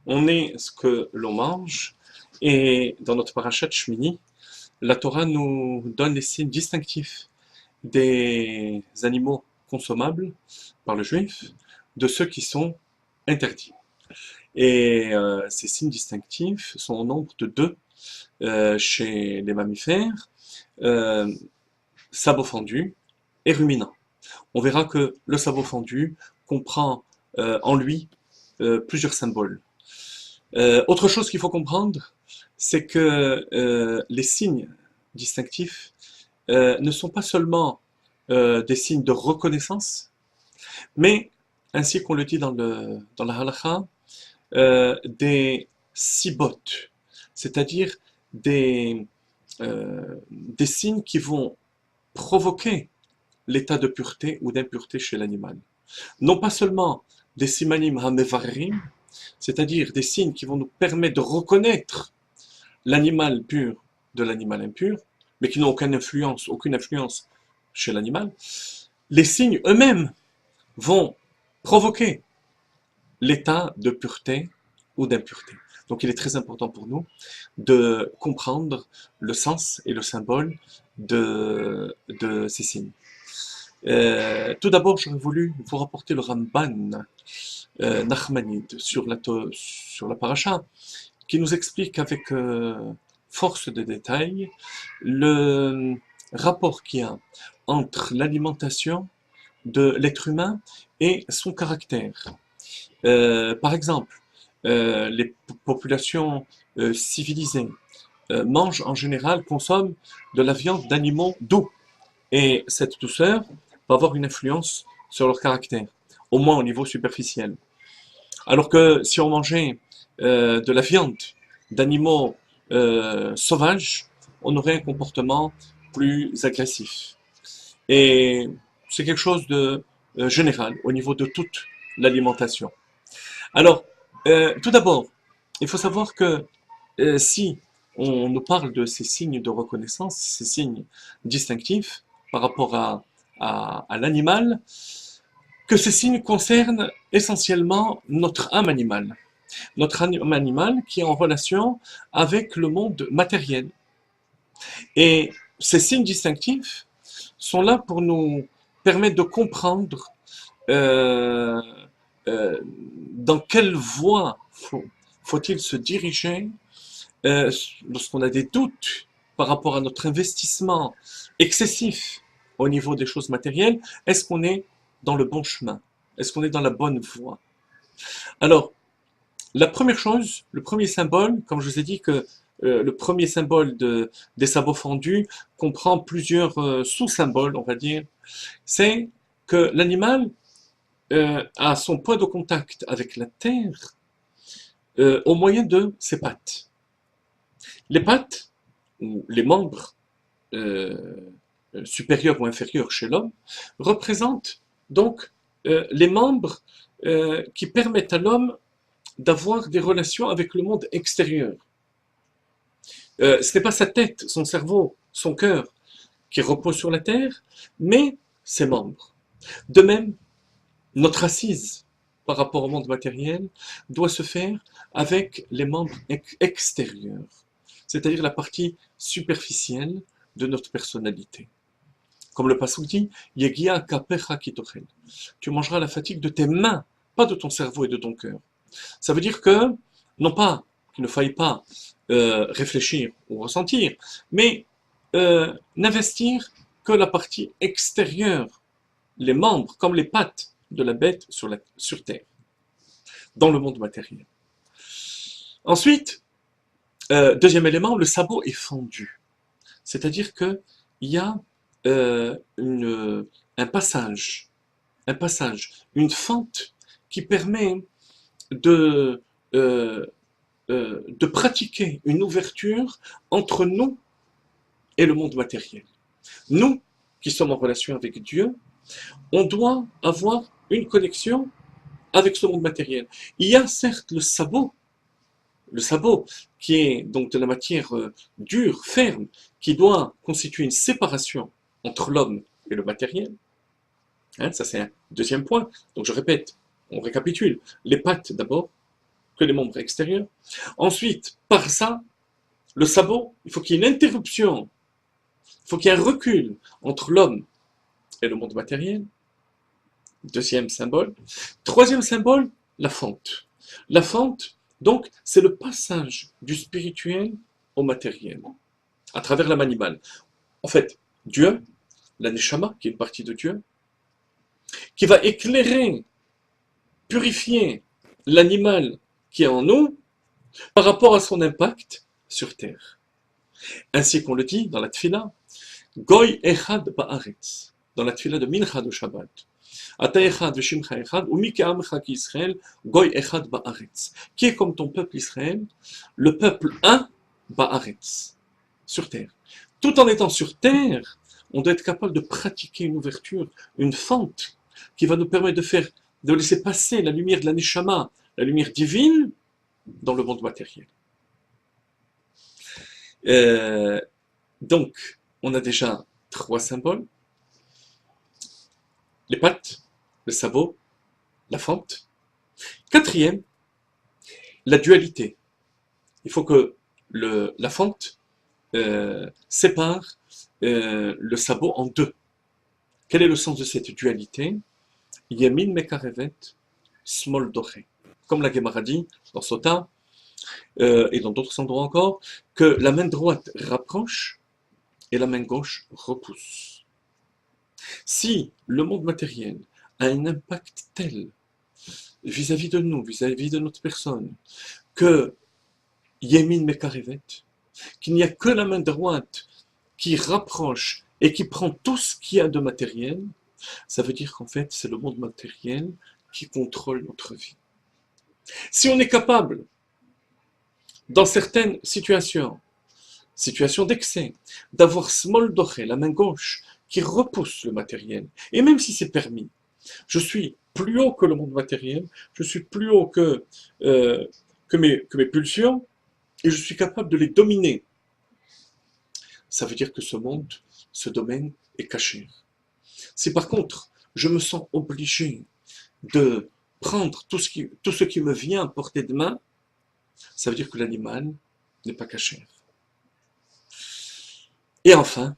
On est ce que l'on mange, et dans notre parashat Shmini, la Torah nous donne les signes distinctifs des animaux consommables par le juif de ceux qui sont interdits. Et ces signes distinctifs sont au nombre de deux chez les mammifères, euh, sabot fendu et ruminant. On verra que le sabot fendu comprend en lui plusieurs symboles. Autre chose qu'il faut comprendre, c'est que les signes distinctifs ne sont pas seulement des signes de reconnaissance, mais, ainsi qu'on le dit dans la halakha, des sibot, c'est-à-dire des signes qui vont provoquer l'état de pureté ou d'impureté chez l'animal. Non pas seulement des simanim hamevarim, c'est-à-dire des signes qui vont nous permettre de reconnaître l'animal pur de l'animal impur, mais qui n'ont aucune influence chez l'animal. Les signes eux-mêmes vont provoquer l'état de pureté ou d'impureté. Donc il est très important pour nous de comprendre le sens et le symbole de ces signes. Tout d'abord, j'aurais voulu vous rapporter le Ramban Nachmanide sur la paracha, qui nous explique avec force de détail le rapport qu'il y a entre l'alimentation de l'être humain et son caractère. Par exemple, les populations civilisées mangent en général, consomment de la viande d'animaux doux. Et cette douceur va avoir une influence sur leur caractère, au moins au niveau superficiel. Alors que si on mangeait de la viande d'animaux sauvages, on aurait un comportement plus agressif. Et c'est quelque chose de général au niveau de toute l'alimentation. Alors, tout d'abord, il faut savoir que si on nous parle de ces signes de reconnaissance, ces signes distinctifs par rapport à l'animal, que ces signes concernent essentiellement notre âme animale. Notre âme animale qui est en relation avec le monde matériel. Et ces signes distinctifs sont là pour nous permettre de comprendre euh, dans quelle voie faut-il se diriger lorsqu'on a des doutes par rapport à notre investissement excessif au niveau des choses matérielles. Est-ce qu'on est dans le bon chemin? Est-ce qu'on est dans la bonne voie? Alors, la première chose, le premier symbole, comme je vous ai dit que le premier symbole des sabots fendus comprend plusieurs sous-symboles, on va dire, c'est que l'animal a son point de contact avec la terre au moyen de ses pattes. Les pattes, ou les membres euh, supérieurs ou inférieurs chez l'homme, représentent donc les membres qui permettent à l'homme d'avoir des relations avec le monde extérieur. Ce n'est pas sa tête, son cerveau, son cœur qui repose sur la terre, mais ses membres. De même, notre assise par rapport au monde matériel doit se faire avec les membres extérieurs, c'est-à-dire la partie superficielle de notre personnalité. Comme le Passouk dit, Yegia kapecha kitochel. Tu mangeras la fatigue de tes mains, pas de ton cerveau et de ton cœur. Ça veut dire que, non pas qu'il ne faille pas réfléchir ou ressentir, mais n'investir que la partie extérieure, les membres, comme les pattes de la bête sur terre, dans le monde matériel. Ensuite, deuxième élément, le sabot est fendu. C'est-à-dire qu'il y a un passage, une fente qui permet de, euh, de pratiquer une ouverture entre nous et le monde matériel. Nous, qui sommes en relation avec Dieu, on doit avoir une connexion avec ce monde matériel. Il y a certes le sabot qui est donc de la matière dure, ferme, qui doit constituer une séparation entre l'homme et le matériel. Hein, ça c'est un deuxième point. Donc je répète, on récapitule. Les pattes d'abord, que les membres extérieurs. Ensuite, par ça, le sabot, il faut qu'il y ait une interruption, il faut qu'il y ait un recul entre l'homme et le monde matériel. Deuxième symbole. Troisième symbole, la fente. La fente, donc, c'est le passage du spirituel au matériel, à travers l'âme animale. En fait, Dieu, la Neshama, qui est une partie de Dieu, qui va éclairer, purifier l'animal qui est en nous par rapport à son impact sur Terre. Ainsi qu'on le dit dans la Tfila, Goy Echad Ba'aretz, dans la Tfila de Mincha de Shabbat. Ata Echad Veshimcha Echad, ou Mika Amcha ki Israël, Goy Echad Ba'aretz. Qui est comme ton peuple Israël, le peuple un Ba'aretz, sur Terre. Tout en étant sur Terre, on doit être capable de pratiquer une ouverture, une fente, qui va nous permettre de laisser passer la lumière de la Neshama, la lumière divine, dans le monde matériel. Donc, on a déjà 3 symboles. Les pattes, le sabot, la fente. 4e, la dualité. Il faut que la fente sépare le sabot en 2. Quel est le sens de cette dualité? Yemin mekarevet, smol doré. Comme la Gemara dit dans Sota, et dans d'autres endroits encore, que la main droite rapproche et la main gauche repousse. Si le monde matériel a un impact tel vis-à-vis de nous, vis-à-vis de notre personne, que Yemin Mekarevet, qu'il n'y a que la main droite qui rapproche et qui prend tout ce qu'il y a de matériel, ça veut dire qu'en fait, c'est le monde matériel qui contrôle notre vie. Si on est capable, dans certaines situations d'excès, d'avoir small doré, la main gauche, qui repousse le matériel, et même si c'est permis, je suis plus haut que le monde matériel, je suis plus haut que mes pulsions, et je suis capable de les dominer. Ça veut dire que ce monde, ce domaine est caché. Si par contre, je me sens obligé de prendre tout ce qui me vient à portée de main, ça veut dire que l'animal n'est pas caché. Et enfin,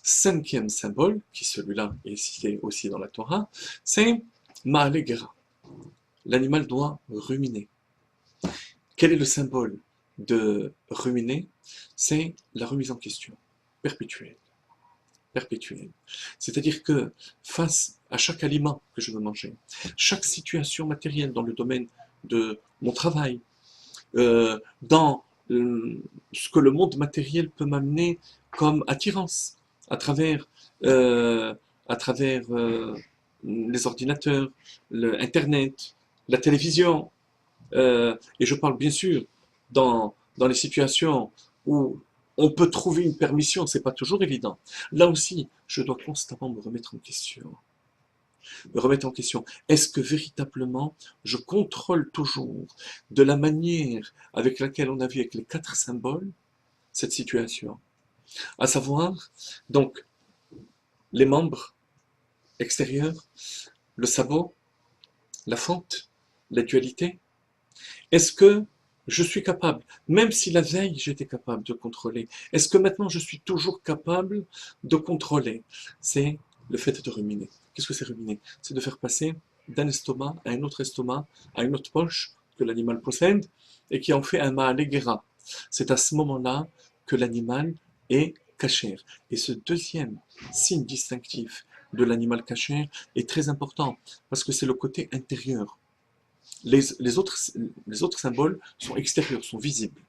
5e symbole, qui celui-là est cité aussi dans la Torah, c'est Ma'alegera. L'animal doit ruminer. Quel est le symbole de ruminer? C'est la remise en question, perpétuelle. Perpétuelle. C'est-à-dire que face à chaque aliment que je veux manger, chaque situation matérielle dans le domaine de mon travail, dans ce que le monde matériel peut m'amener comme attirance à travers les ordinateurs, Internet, la télévision. Et je parle bien sûr dans les situations où on peut trouver une permission, c'est pas toujours évident. Là aussi, je dois constamment me remettre en question. Est-ce que véritablement je contrôle toujours de la manière avec laquelle on a vu avec les 4 symboles cette situation? À savoir, donc, les membres extérieurs, le sabot, la fente, la dualité. Est-ce que je suis capable, même si la veille j'étais capable de contrôler, est-ce que maintenant je suis toujours capable de contrôler? C'est le fait de ruminer. Qu'est-ce que c'est ruminer? C'est de faire passer d'un estomac à un autre estomac, à une autre poche que l'animal possède et qui en fait un ma'alegera. C'est à ce moment-là que l'animal est cachère. Et ce deuxième signe distinctif de l'animal cachère est très important parce que c'est le côté intérieur. Les autres symboles sont extérieurs, sont visibles.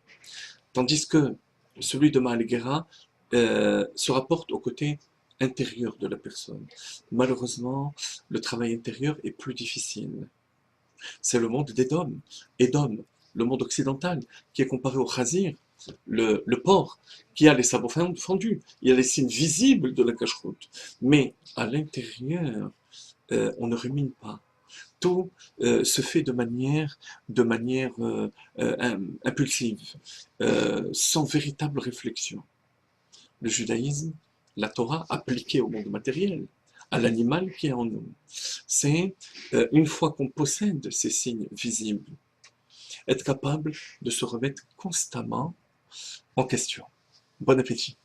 Tandis que celui de Ma'alegera se rapporte au côté intérieur de la personne. Malheureusement, le travail intérieur est plus difficile. C'est le monde d'Édom. Édom, le monde occidental, qui est comparé au chazir, le porc, qui a les sabots fendus, il y a les signes visibles de la cache-route. Mais à l'intérieur, on ne rumine pas. Tout se fait de manière impulsive, sans véritable réflexion. Le judaïsme, la Torah appliquée au monde matériel, à l'animal qui est en nous, c'est une fois qu'on possède ces signes visibles, être capable de se remettre constamment en question. Bon appétit.